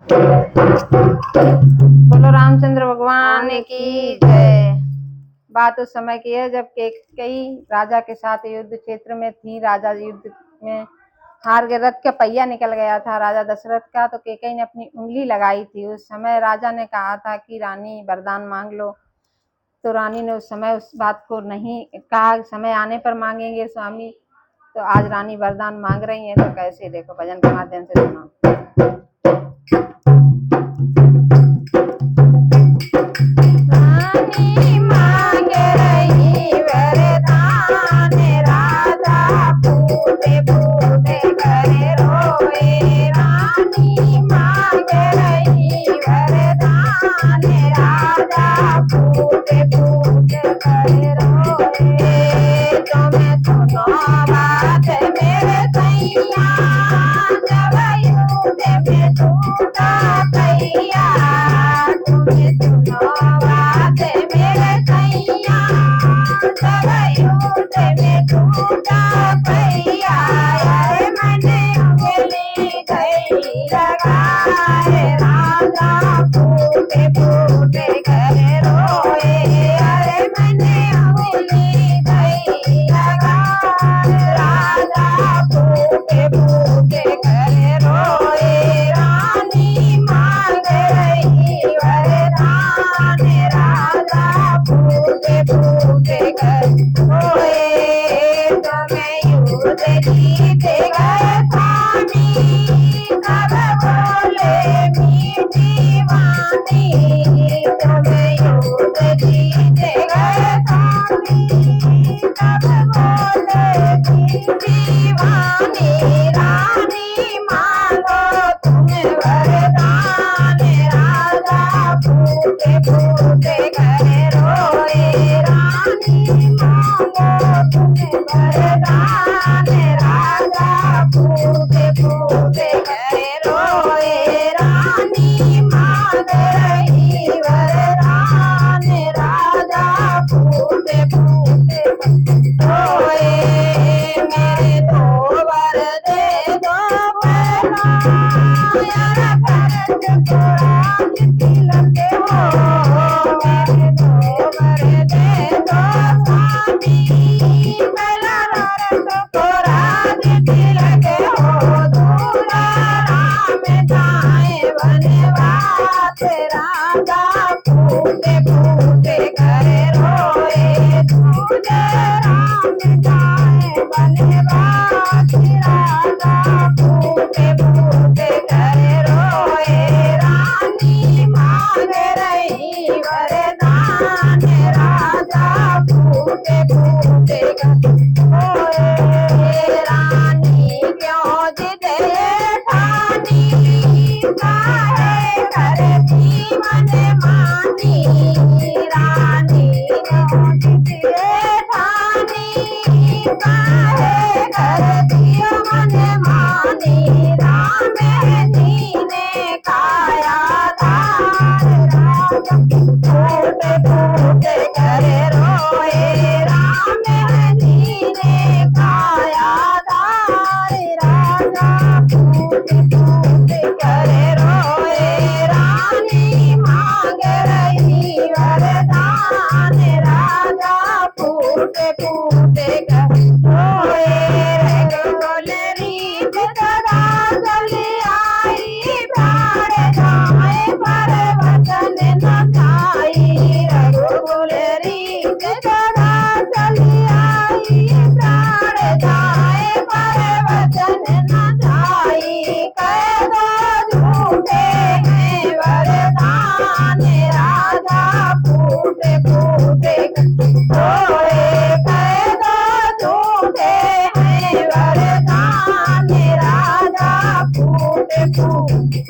बोलो रामचंद्र भगवान की जय। बात उस समय की है जब कैकेयी राजा के साथ युद्ध क्षेत्र में थी। राजा युद्ध में हार गए, रथ का पहिया निकल गया था राजा दशरथ का, तो कैकेयी ने अपनी उंगली लगाई थी। उस समय राजा ने कहा था कि रानी वरदान मांग लो, तो रानी ने उस समय उस बात को नहीं कहा, समय आने पर मांगेंगे स्वामी। तो आज रानी वरदान मांग रही है, तो कैसे देखो भजन के माध्यम से सुनो। रानी मांग रही वरदान, राजा फूटे फूटे करे रोए। रानी मांग रही वरदान, राजा फूटे फूटे करे रोए। तुम्हें सुनो बात मेरे सैया, जब युद्ध में टूटा पहिया। तुम्हें सुनो बात मेरे सैया, जब युद्ध में टूटा पहिया। अरे मैंने उंगली गई लगाए, राजा फूटे फूटे करे रोए। अरे मैंने उंगली गई लगाए, राजा फूटे फूटे करे रोए। रानी मांग रही वरदान, राजा फूटे फूटे करे रोए। तुम्हें युद्ध जीते गए स्वामी, तब बोले मीठी वाणी। तुम्हें युद्ध जीते गए स्वामी, तब बोले मीठी वाणी। रानी मांगो तुम वरदान, राजा फूटे फूटे करे रोए। रानी मांगो तुम वरदान, राजा फूटे फूटे करे रोए। रानी मांग रही वरदान, राजा फूटे फूटे रोए। मेरे दो वर दे दो यार, भरत को राज तिलक हो। मेरे दो वर दे दो स्वामी, मेरा भरत को राज तिलक हो। दूल्हा राम जाए वनवास, राजा फूटे फूटे करे रोए। दूल्हा राम जाए वनवास, राजा फूटे फूटे करे रोए। रानी मांग रही वरदान, राजा फूटे फूटे करे रोए। रानी क्यों जिद ठानी, काहे करती मनमानी। रानी क्यों जिद ठानी, काहे करती मनमानी। राम जी ने खाया धार, राजा फूटे फूटे करे रोए। राम जी ने खाया धार, राजा फूटे फूटे करे रोए। रानी मांग रही वरदान, राजा फूटे फूटे करे रोए। रघुकुल रीत सदा चली आई, प्राण जाए पर वचन न जाई। रघुकुल रीत सदा चली आई, प्राण जाए पर वचन न जाई। कह दो झूठे हैं वरदान, राजा फूटे फूटे रोए। कह दो झूठे हैं वरदान, राजा फूटे फूटे